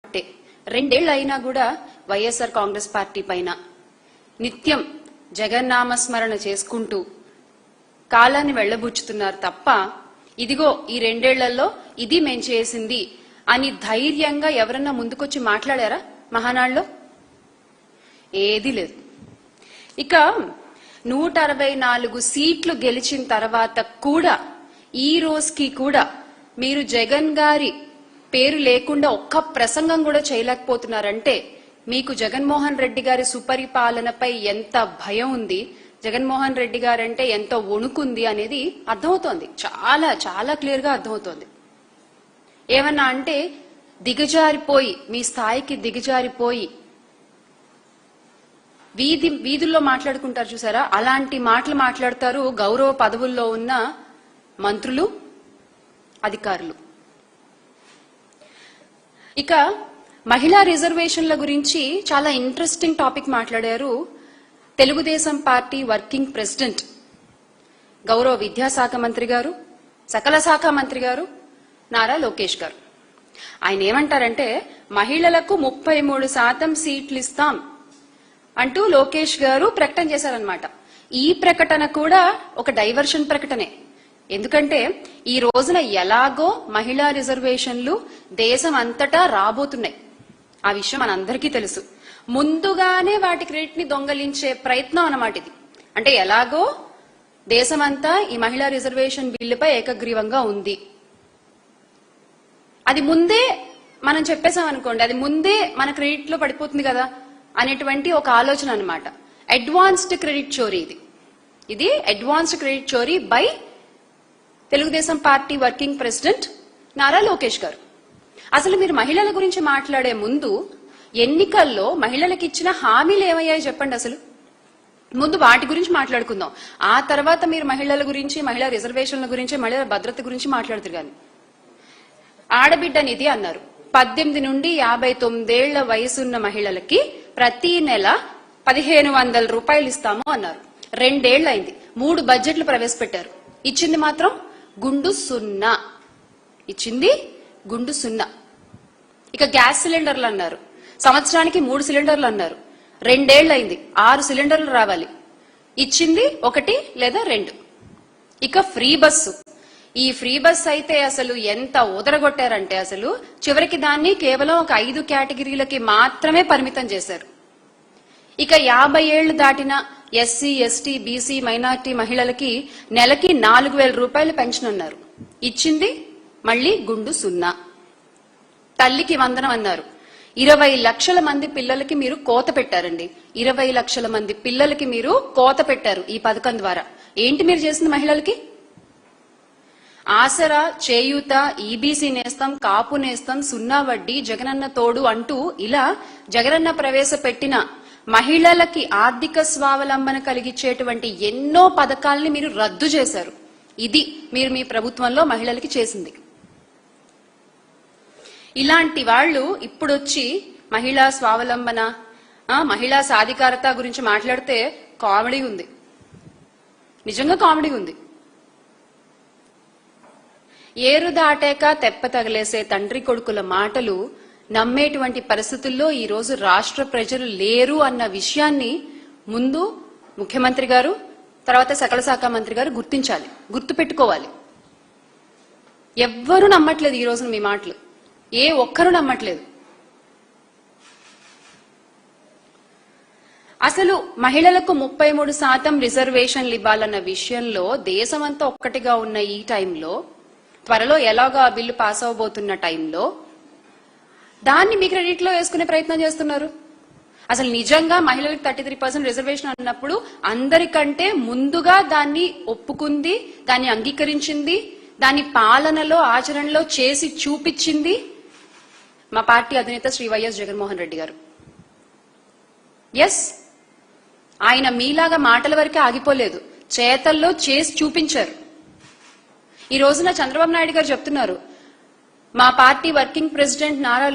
మాటే. 2 ఏళ్లు అయినా కూడా వైఎస్ఆర్ కాంగ్రెస్ పార్టీ పైన నిత్యం జగన్నామస్మరణ చేసుకుంటూ కాలాన్ని వెళ్లబుచ్చుతున్నారు తప్ప ఇదిగో ఈ 2 ఏళ్లలో ఇది మేం చేసింది అని ధైర్యంగా ఎవరన్నా ముందుకొచ్చి మాట్లాడారా మహానాడులో? ఏదీ లేదు. ఇక 164 సీట్లు గెలిచిన తర్వాత కూడా ఈ రోజుకి కూడా మీరు జగన్ గారి పేరు లేకుండా ఒక్క ప్రసంగం కూడా చేయలేకపోతున్నారంటే మీకు జగన్మోహన్ రెడ్డి గారి సుపరిపాలనపై ఎంత భయం ఉంది, జగన్మోహన్ రెడ్డి గారంటే ఎంత వణుకుంది అనేది అర్థమవుతోంది. చాలా చాలా క్లియర్ గా అర్థమవుతోంది. ఏమన్నా అంటే దిగజారిపోయి, మీ స్థాయికి దిగజారిపోయి వీధుల్లో మాట్లాడుకుంటారు చూసారా, అలాంటి మాటలు మాట్లాడతారు గౌరవ పదవుల్లో ఉన్న మంత్రులు, అధికారులు. ఇక మహిళా రిజర్వేషన్ల గురించి చాలా ఇంట్రెస్టింగ్ టాపిక్ మాట్లాడారు తెలుగుదేశం పార్టీ వర్కింగ్ ప్రెసిడెంట్ గౌరవ విద్యాశాఖ మంత్రి గారు, సకల శాఖ మంత్రి గారు నారా లోకేష్ గారు. ఆయన ఏమంటారంటే మహిళలకు 33% సీట్లు ఇస్తాం అంటూ లోకేష్ గారు ప్రకటన చేశారనమాట. ఈ ప్రకటన కూడా ఒక డైవర్షన్ ప్రకటనే. ఎందుకంటే ఈ రోజున ఎలాగో మహిళా రిజర్వేషన్లు దేశం అంతటా రాబోతున్నాయి. ఆ విషయం మనందరికీ తెలుసు. ముందుగానే వాటి క్రెడిట్ ని దొంగలించే ప్రయత్నం అన్నమాట ఇది. అంటే ఎలాగో దేశమంతా ఈ మహిళా రిజర్వేషన్ బిల్లుపై ఏకగ్రీవంగా ఉంది, అది ముందే మనం చెప్పేసాం అనుకోండి, అది ముందే మన క్రెడిట్ లో పడిపోతుంది కదా అనేటువంటి ఒక ఆలోచన అన్నమాట. అడ్వాన్స్డ్ క్రెడిట్ చోరీ ఇది అడ్వాన్స్డ్ క్రెడిట్ చోరీ by Telugu Desam party working president Nara Lokesh గారు. అసలు మీరు మహిళల గురించి మాట్లాడే ముందు ఎన్నికల్లో మహిళలకు ఇచ్చిన హామీలు ఏమయ్యాయో చెప్పండి. అసలు ముందు వాటి గురించి మాట్లాడుకుందాం. ఆ తర్వాత మీరు మహిళల గురించి, మహిళా రిజర్వేషన్ల గురించి, మహిళల భద్రత గురించి మాట్లాడుతారు. కానీ ఆడబిడ్డ నిధి అన్నారు. 18 నుండి 59 ఏళ్ల వయసున్న మహిళలకి ప్రతి నెల 1500 రూపాయలు ఇస్తాము అన్నారు. 2 ఏళ్లు అయింది. 3 బడ్జెట్లు ప్రవేశపెట్టారు. ఇచ్చింది మాత్రం గుండు సున్నా. ఇచ్చింది గుండు సున్నా. ఇక గ్యాస్ సిలిండర్లు అన్నారు. సంవత్సరానికి 3 సిలిండర్లు అన్నారు. 2 ఏళ్లు అయింది. 6 సిలిండర్లు రావాలి. ఇచ్చింది 1 లేదా 2. ఇక ఫ్రీ బస్సు. ఈ ఫ్రీ బస్ అయితే అసలు ఎంత ఉదరగొట్టారంటే అసలు చివరికి దాన్ని కేవలం ఒక 5 కేటగిరీలకి మాత్రమే పరిమితం చేశారు. ఇక 50 ఏళ్లు దాటిన ఎస్సీ, ఎస్టీ, బీసీ, మైనార్టీ మహిళలకి నెలకి 4000 రూపాయలు పెన్షన్ అన్నారు. ఇచ్చింది మళ్లీ గుండు సున్నా. తల్లికి వందనం అన్నారు. 20 లక్షల మంది పిల్లలకి మీరు కోత పెట్టారండి. 20 లక్షల మంది పిల్లలకి మీరు కోత పెట్టారు ఈ పథకం ద్వారా. ఏంటి మీరు చేసింది మహిళలకి? ఆసరా, చేయూత, ఈబీసీ నేస్తం, కాపు నేస్తం, సున్నా వడ్డీ, జగనన్న తోడు అంటూ ఇలా జగనన్న ప్రవేశపెట్టిన మహిళలకి ఆర్థిక స్వావలంబన కలిగించేటువంటి ఎన్నో పథకాలని మీరు రద్దు చేశారు. ఇది మీరు మీ ప్రభుత్వంలో మహిళలకి చేసింది. ఇలాంటి వాళ్ళు ఇప్పుడొచ్చి మహిళా స్వావలంబన, మహిళా సాధికారత గురించి మాట్లాడితే కామెడీ ఉంది. నిజంగా కామెడీ ఉంది. ఏరు దాటాక తెప్ప తగలేసే తండ్రి కొడుకుల మాటలు నమ్మేటువంటి పరిస్థితుల్లో ఈ రోజు రాష్ట్ర ప్రజలు లేరు అన్న విషయాన్ని ముందు ముఖ్యమంత్రి గారు, తర్వాత సకల శాఖ మంత్రి గారు గుర్తించాలి, గుర్తుపెట్టుకోవాలి. ఎవ్వరూ నమ్మట్లేదు ఈ రోజున మీ మాటలు. ఏ ఒక్కరూ నమ్మట్లేదు. అసలు మహిళలకు 33% రిజర్వేషన్లు ఇవ్వాలన్న విషయంలో దేశమంతా ఒక్కటిగా ఉన్న ఈ టైంలో, త్వరలో ఎలాగో ఆ బిల్లు పాస్ అవబోతున్న టైంలో దాన్ని మీ క్రెడిట్ లో వేసుకునే ప్రయత్నం చేస్తున్నారు. అసలు నిజంగా మహిళలకు 33% రిజర్వేషన్ అన్నప్పుడు అందరికంటే ముందుగా దాన్ని ఒప్పుకుంది, దాన్ని అంగీకరించింది, దాని పాలనలో ఆచరణలో చేసి చూపించింది మా పార్టీ అధినేత శ్రీ వైఎస్ జగన్మోహన్ రెడ్డి గారు. ఎస్, ఆయన మీలాగా మాటల వరకే ఆగిపోలేదు, చేతల్లో చేసి చూపించారు. ఈ రోజున చంద్రబాబు నాయుడు గారు చెప్తున్నారు, మా party working president Nara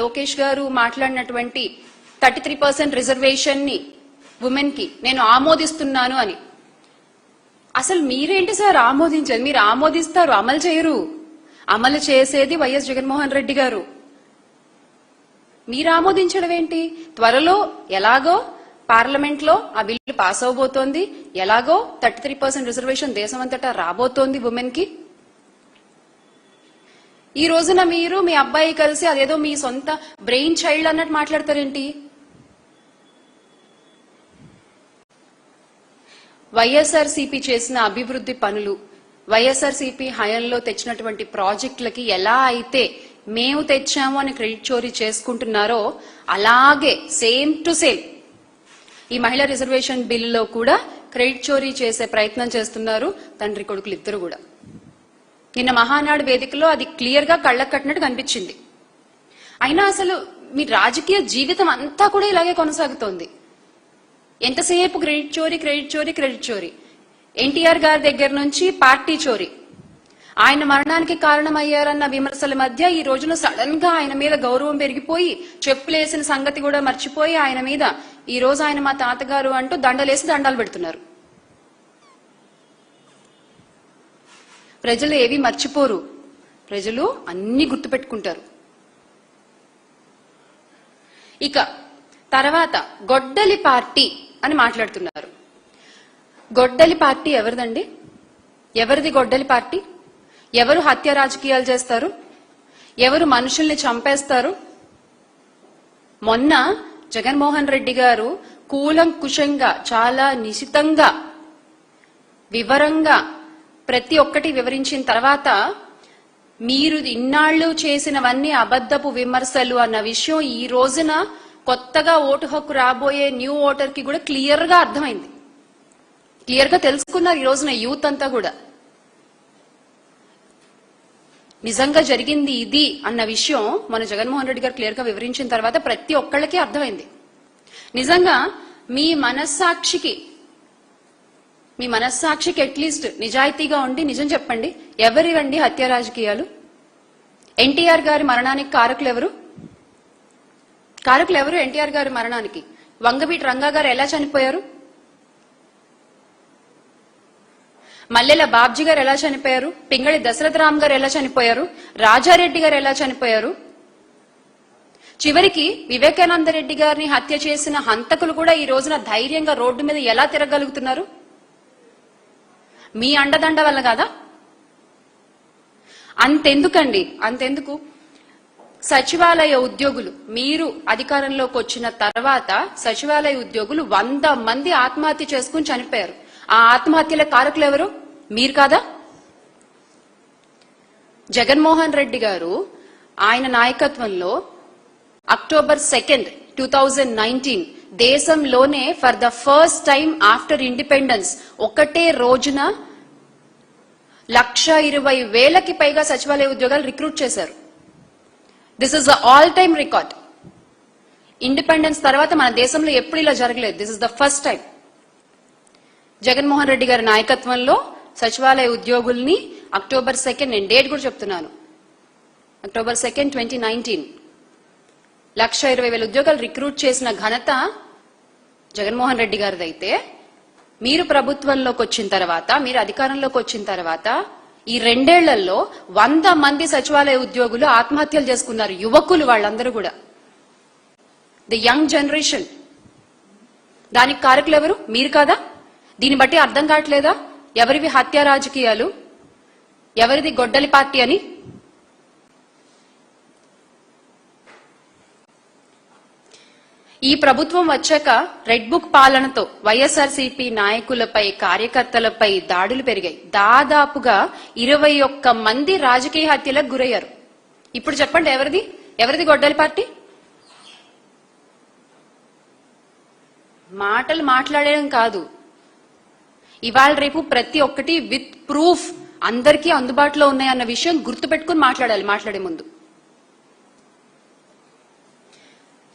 Lokesh గారు మాట్లాడినటువంటి 33% రిజర్వేషన్ ని ఉమెన్ కి నేను ఆమోదిస్తున్నాను అని. అసలు మీరేంటి సార్ ఆమోదించేది? మీరు ఆమోదిస్తారు, అమలు చేయరు. అమలు చేసేది వైఎస్ జగన్మోహన్ రెడ్డి గారు. మీరు ఆమోదించడం ఏంటి? త్వరలో ఎలాగో పార్లమెంట్ లో ఆ బిల్లు పాస్ అవబోతోంది, ఎలాగో 33% రిజర్వేషన్ దేశమంతటా రాబోతోంది ఉమెన్ కి. ఈ రోజున మీరు మీ అబ్బాయి కలిసి అదేదో మీ సొంత బ్రెయిన్ చైల్డ్ అన్నట్టు మాట్లాడతారేంటి? వైఎస్ఆర్సీపీ చేసిన అభివృద్ధి పనులు, వైఎస్ఆర్సీపీ హయాంలో తెచ్చినటువంటి ప్రాజెక్టులకి ఎలా అయితే మేము తెచ్చాము అని క్రెడిట్ చోరీ చేసుకుంటున్నారో అలాగే సేమ్ టు సేమ్ ఈ మహిళా రిజర్వేషన్ బిల్లులో కూడా క్రెడిట్ చోరీ చేసే ప్రయత్నం చేస్తున్నారు తండ్రి కొడుకులు ఇద్దరు కూడా. నిన్న మహానాడు వేదికలో అది క్లియర్ గా కళ్ళకు కట్టినట్టు కనిపించింది. అయినా అసలు మీ రాజకీయ జీవితం అంతా కూడా ఇలాగే కొనసాగుతోంది. ఎంతసేపు క్రెడిట్ చోరీ, క్రెడిట్ చోరీ, క్రెడిట్ చోరీ. ఎన్టీఆర్ గారి దగ్గర నుంచి పార్టీ చోరీ, ఆయన మరణానికి కారణమయ్యారన్న విమర్శల మధ్య ఈ రోజున సడన్ గా ఆయన మీద గౌరవం పెరిగిపోయి చెప్పులేసిన సంగతి కూడా మర్చిపోయి ఆయన మీద ఈ రోజు ఆయన మా తాతగారు అంటూ దండలేసి దండాలు పెడుతున్నారు. ప్రజలు ఏవి మర్చిపోరు, ప్రజలు అన్ని గుర్తుపెట్టుకుంటారు. ఇక తర్వాత గొడ్డలి పార్టీ అని మాట్లాడుతున్నారు. గొడ్డలి పార్టీ ఎవరిదండి? ఎవరిది గొడ్డలి పార్టీ? ఎవరు హత్య రాజకీయాలు చేస్తారు? ఎవరు మనుషుల్ని చంపేస్తారు? మొన్న జగన్మోహన్ రెడ్డి గారు కూలంకుషంగా చాలా నిశితంగా వివరంగా ప్రతి ఒక్కటి వివరించిన తర్వాత మీరు ఇన్నాళ్లు చేసినవన్నీ అబద్ధపు విమర్శలు అన్న విషయం ఈ రోజున కొత్తగా ఓటు హక్కు రాబోయే న్యూ ఓటర్ కి కూడా క్లియర్ గా అర్థమైంది. క్లియర్ గా తెలుసుకున్నారు ఈ రోజున యూత్ అంతా కూడా. నిజంగా జరిగింది ఇది అన్న విషయం మన జగన్మోహన్ రెడ్డి గారు క్లియర్ గా వివరించిన తర్వాత ప్రతి ఒక్కళ్ళకి అర్థమైంది. నిజంగా మీ మనస్సాక్షికి అట్లీస్ట్ నిజాయితీగా ఉండి నిజం చెప్పండి, ఎవరివండి హత్య రాజకీయాలు? ఎన్టీఆర్ గారి మరణానికి కారకులు ఎవరు? ఎన్టీఆర్ గారి మరణానికి? వంగవీటి రంగా గారు ఎలా చనిపోయారు? మల్లెల బాబ్జీ గారు ఎలా చనిపోయారు? పింగళి దశరథరామ్ గారు ఎలా చనిపోయారు? రాజారెడ్డి గారు ఎలా చనిపోయారు? చివరికి వివేకానంద రెడ్డి గారిని హత్య చేసిన హంతకులు కూడా ఈ రోజున ధైర్యంగా రోడ్డు మీద ఎలా తిరగలుగుతున్నారు? మీ అండదండ వల్ల కాదా? అంతెందుకు సచివాలయ ఉద్యోగులు, మీరు అధికారంలోకి వచ్చిన తర్వాత సచివాలయ ఉద్యోగులు 100 మంది ఆత్మహత్య చేసుకుని చనిపోయారు. ఆ ఆత్మహత్యల కారకులు ఎవరు? మీరు కాదా? జగన్మోహన్ రెడ్డి గారు ఆయన నాయకత్వంలో అక్టోబర్ 2, 2019 దేశంలోనే for the first time after independence ఒకటే రోజున 1,20,000కి పైగా సచివాలయ ఉద్యోగాలు రిక్రూట్ చేశారు. This is the all time record. Independence తర్వాత మన దేశంలో ఎప్పుడు ఇలా జరగలేదు. This is the first time. Jaganmohan Reddy గారి నాయకత్వంలో సచివాలయ ఉద్యోగుల్ని అక్టోబర్ 2, నేను డేట్ కూడా చెప్తున్నాను, అక్టోబర్ 2, 2019 1,20,000 ఉద్యోగాలు రిక్రూట్ చేసిన ఘనత జగన్మోహన్ రెడ్డి గారిదైతే, మీరు ప్రభుత్వంలోకి వచ్చిన తర్వాత, మీరు అధికారంలోకి వచ్చిన తర్వాత ఈ 2 ఏళ్లలో 100 మంది సచివాలయ ఉద్యోగులు ఆత్మహత్యలు చేసుకున్నారు. యువకులు వాళ్ళందరూ కూడా, ది యంగ్ జనరేషన్. దానికి కారకులు ఎవరు? మీరు కాదా? దీన్ని బట్టి అర్థం కావట్లేదా ఎవరివి హత్య రాజకీయాలు, ఎవరిది గొడ్డలి పార్టీ అని? ఈ ప్రభుత్వం వచ్చాక రెడ్ బుక్ పాలనతో వైఎస్ఆర్సీపీ నాయకులపై, కార్యకర్తలపై దాడులు పెరిగాయి. దాదాపుగా 21 మంది రాజకీయ హత్యలకు గురయ్యారు. ఇప్పుడు చెప్పండి, ఎవరిది గొడ్డలి పార్టీ? మాటలు మాట్లాడడం కాదు, ఇవాళ రేపు ప్రతి ఒక్కటి విత్ ప్రూఫ్ అందరికీ అందుబాటులో ఉన్నాయన్న విషయం గుర్తుపెట్టుకుని మాట్లాడాలి మాట్లాడే ముందు.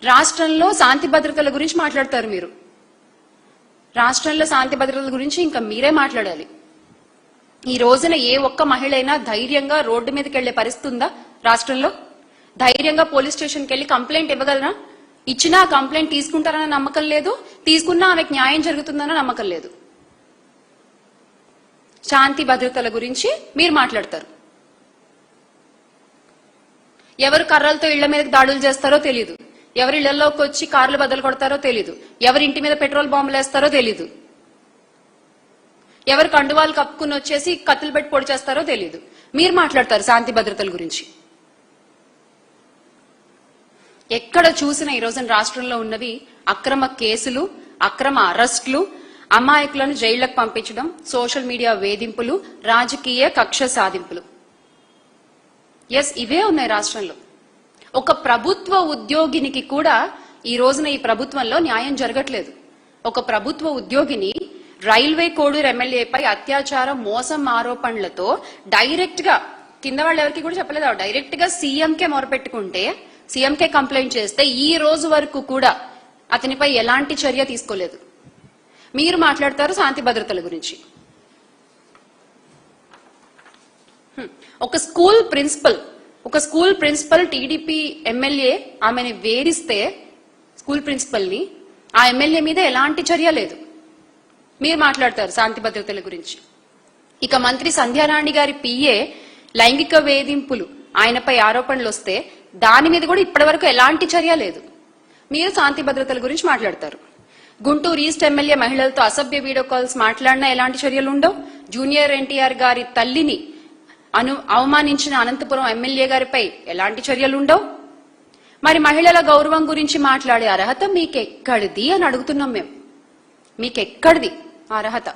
రాష్ట్రంలో శాంతి భద్రతల గురించి మాట్లాడతారు మీరు. రాష్ట్రంలో శాంతి భద్రతల గురించి ఇంకా మీరే మాట్లాడాలి. ఈ రోజున ఏ ఒక్క మహిళ అయినా ధైర్యంగా రోడ్డు మీదకి వెళ్లే పరిస్థితి ఉందా రాష్ట్రంలో? ధైర్యంగా పోలీస్ స్టేషన్కి వెళ్లి కంప్లైంట్ ఇవ్వగలరా? ఇచ్చినా కంప్లైంట్ తీసుకుంటారన్న నమ్మకం లేదు, తీసుకున్నా ఆమెకు న్యాయం జరుగుతుందన్న నమ్మకం లేదు. శాంతి భద్రతల గురించి మీరు మాట్లాడతారు. ఎవరు కర్రలతో ఇళ్ల మీదకి దాడులు చేస్తారో తెలియదు, ఎవరి ఇళ్లలోకి వచ్చి కార్లు బద్దలు కొడతారో తెలీదు, ఎవరి ఇంటి మీద పెట్రోల్ బాంబులు వేస్తారో తెలీదు, ఎవరు కండువాలు కప్పుకుని వచ్చేసి కత్తులు పెట్టి పొడి చేస్తారో తెలీదు. మీరు మాట్లాడతారు శాంతి భద్రతల గురించి. ఎక్కడ చూసినా ఈ రోజున రాష్ట్రంలో ఉన్నవి అక్రమ కేసులు, అక్రమ అరెస్టులు, అమాయకులను జైళ్లకు పంపించడం, సోషల్ మీడియా వేధింపులు, రాజకీయ కక్ష సాధింపులు. ఎస్, ఇవే ఉన్నాయి రాష్ట్రంలో. ఒక ప్రభుత్వ ఉద్యోగినికి కూడా ఈ రోజున ఈ ప్రభుత్వంలో న్యాయం జరగట్లేదు. ఒక ప్రభుత్వ ఉద్యోగిని రైల్వే కోడూరు ఎమ్మెల్యేపై అత్యాచారం, మోసం ఆరోపణలతో డైరెక్ట్ గా, కింద వాళ్ళు ఎవరికి కూడా చెప్పలేదు, డైరెక్ట్ గా సీఎంకే మొరపెట్టుకుంటే, సీఎంకే కంప్లైంట్ చేస్తే ఈ రోజు వరకు కూడా అతనిపై ఎలాంటి చర్య తీసుకోలేదు. మీరు మాట్లాడతారు శాంతి భద్రతల గురించి. ఒక స్కూల్ ప్రిన్సిపల్ టీడీపీ ఎమ్మెల్యే ఆమెని వేధిస్తే, స్కూల్ ప్రిన్సిపల్ ని, ఆ ఎమ్మెల్యే మీద ఎలాంటి చర్య లేదు. మీరు మాట్లాడతారు శాంతి భద్రతల గురించి. ఇక మంత్రి సంధ్యారాణి గారి పిఏ లైంగిక వేధింపులు, ఆయనపై ఆరోపణలు వస్తే దాని మీద కూడా ఇప్పటి వరకు ఎలాంటి చర్య లేదు. మీరు శాంతి భద్రతల గురించి మాట్లాడతారు. గుంటూరు ఈస్ట్ ఎమ్మెల్యే మహిళలతో అసభ్య వీడియో కాల్స్ మాట్లాడినా ఎలాంటి చర్యలు ఉండవు. జూనియర్ ఎన్టీఆర్ గారి తల్లిని అవమానించిన అనంతపురం ఎమ్మెల్యే గారిపై ఎలాంటి చర్యలు ఉండవు. మరి మహిళల గౌరవం గురించి మాట్లాడే అర్హత మీకెక్కడిది అని అడుగుతున్నాం మేము. మీకెక్కడిది అర్హత?